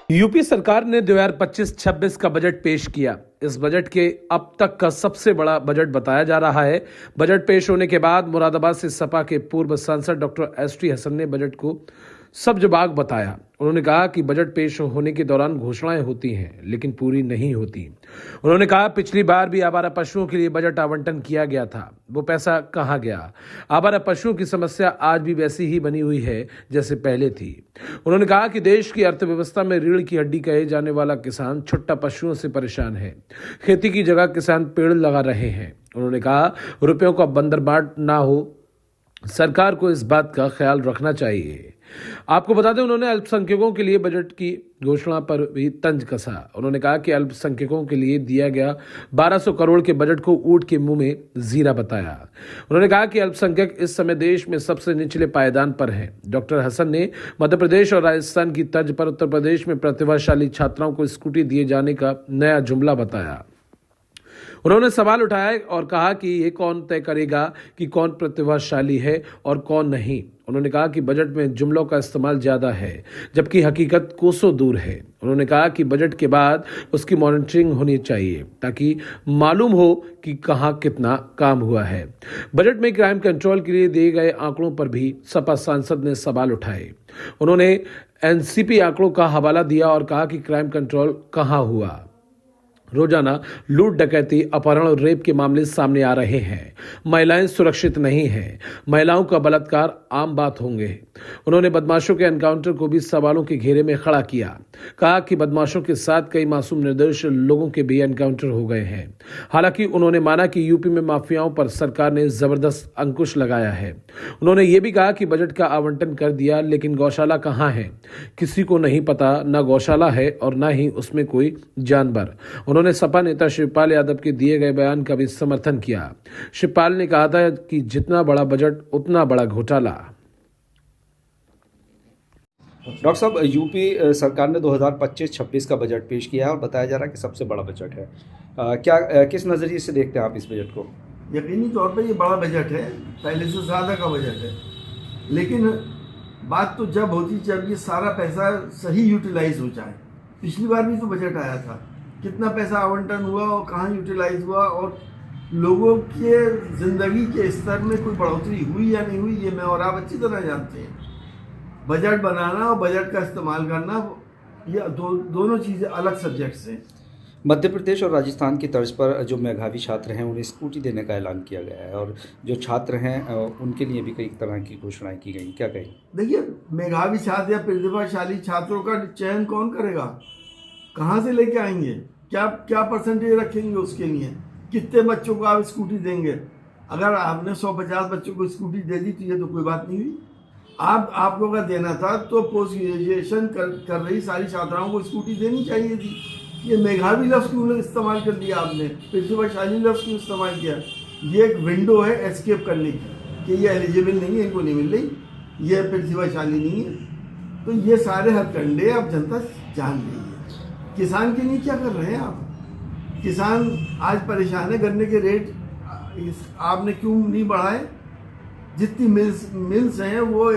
UP सरकार ने 2025-26 का बजट पेश किया। इस बजट के अब तक का सबसे बड़ा बजट बताया जा रहा है। बजट पेश होने के बाद मुरादाबाद से सपा के पूर्व सांसद डॉक्टर एसटी हसन ने बजट को सब्ज-बाग बताया। उन्होंने कहा कि बजट पेश होने के दौरान घोषणाएं होती हैं, लेकिन पूरी नहीं होती। उन्होंने कहा पिछली बार भी आवारा पशुओं के लिए बजट आवंटन किया गया था, वो पैसा कहाँ गया? आवारा पशुओं की समस्या आज भी वैसी ही बनी हुई है जैसे पहले थी। उन्होंने कहा कि देश की अर्थव्यवस्था में रीढ़ की हड्डी कहे जाने वाला किसान छुट्टा पशुओं से परेशान है। खेती की जगह किसान पेड़ लगा रहे हैं। उन्होंने कहा रुपयों का बंदरबाट ना हो, सरकार को इस बात का ख्याल रखना चाहिए। आपको बता दें, उन्होंने अल्पसंख्यकों के लिए बजट की घोषणा पर भी तंज कसा। उन्होंने कहा कि अल्पसंख्यकों के लिए दिया गया 1200 करोड़ के बजट को ऊंट के मुंह में जीरा बताया। उन्होंने कहा कि अल्पसंख्यक इस समय देश में सबसे निचले पायदान पर हैं। डॉक्टर हसन ने मध्य प्रदेश और राजस्थान की तर्ज पर उत्तर प्रदेश में प्रतिभाशाली छात्राओं को स्कूटी दिए जाने का नया जुमला बताया। उन्होंने सवाल उठाया और कहा कि ये कौन तय करेगा कि कौन प्रतिभाशाली है और कौन नहीं। उन्होंने कहा कि बजट में जुमलों का इस्तेमाल ज्यादा है, जबकि हकीकत कोसों दूर है। उन्होंने कहा कि बजट के बाद उसकी मॉनिटरिंग होनी चाहिए ताकि मालूम हो कि कहां कितना काम हुआ है। बजट में क्राइम कंट्रोल के लिए दिए गए आंकड़ों पर भी सपा सांसद ने सवाल उठाए। उन्होंने एनसीपी आंकड़ों का हवाला दिया और कहा कि क्राइम कंट्रोल कहां हुआ। रोजाना लूट, डकैती, अपहरण और रेप के मामले सामने आ रहे हैं। महिलाएं सुरक्षित नहीं हैं। महिलाओं का बलात्कार आम बात होंगे। उन्होंने बदमाशों के एनकाउंटर को भी सवालों के घेरे में खड़ा किया। कहा कि बदमाशों के साथ कई मासूम निर्दोष लोगों के भी एनकाउंटर हो गए हैं। हालांकि उन्होंने माना कि यूपी में माफियाओं पर सरकार ने जबरदस्त अंकुश लगाया है। उन्होंने ये भी कहा कि बजट का आवंटन कर दिया, लेकिन गौशाला कहाँ है किसी को नहीं पता। न गौशाला है और न ही उसमें कोई जानवर। उन्होंने सपा नेता शिवपाल यादव के दिए गए बयान का भी समर्थन किया। शिवपाल ने कहा था कि जितना बड़ा बजट उतना बड़ा घोटाला। डॉक्टर साहब, यूपी सरकार ने 2025-26 का बजट पेश किया है और बताया जा रहा है कि सबसे बड़ा बजट है। किस नज़रिए से देखते हैं आप इस बजट को? यकीनी तौर पे ये बड़ा बजट है, पहले से ज़्यादा का बजट है। लेकिन बात तो जब होती जब ये सारा पैसा सही यूटिलाइज हो जाए। पिछली बार भी तो बजट आया था, कितना पैसा आवंटन हुआ और कहाँ यूटिलाइज हुआ और लोगों के ज़िंदगी के स्तर में कोई बढ़ोतरी हुई या नहीं हुई, ये मैं और आप अच्छी तरह जानते हैं। बजट बनाना और बजट का इस्तेमाल करना ये दोनों चीज़ें अलग सब्जेक्ट्स हैं। मध्य प्रदेश और राजस्थान की तर्ज पर जो मेधावी छात्र हैं उन्हें स्कूटी देने का ऐलान किया गया है और जो छात्र हैं उनके लिए भी कई तरह की घोषणाएं की गई। क्या कहें? देखिए, मेधावी छात्र या प्रतिभाशाली छात्रों का चयन कौन करेगा? कहाँ से लेके आएंगे? क्या परसेंटेज रखेंगे उसके लिए? कितने बच्चों को आप स्कूटी देंगे? अगर आपने 150 बच्चों को स्कूटी दे दी तो ये तो कोई बात नहीं हुई। आपको अगर देना था तो पोस्ट ग्रेजुएशन कर रही सारी छात्राओं को स्कूटी देनी चाहिए थी। ये मेधावी लफ्ज़ क्यों इस्तेमाल कर दिया आपने? प्रतिभाशाली लफ्ज़ क्यों इस्तेमाल किया? ये एक विंडो है एस्केप करने की कि ये एलिजिबल नहीं है, इनको नहीं मिल रही, ये प्रतिभाशाली नहीं है। तो ये सारे हथकंडे अब जनता जान रही है। किसान के लिए क्या कर रहे हैं आप? किसान आज परेशान है। गन्ने के रेट आपने क्यों नहीं बढ़ाए? जितनी मिल्स हैं वो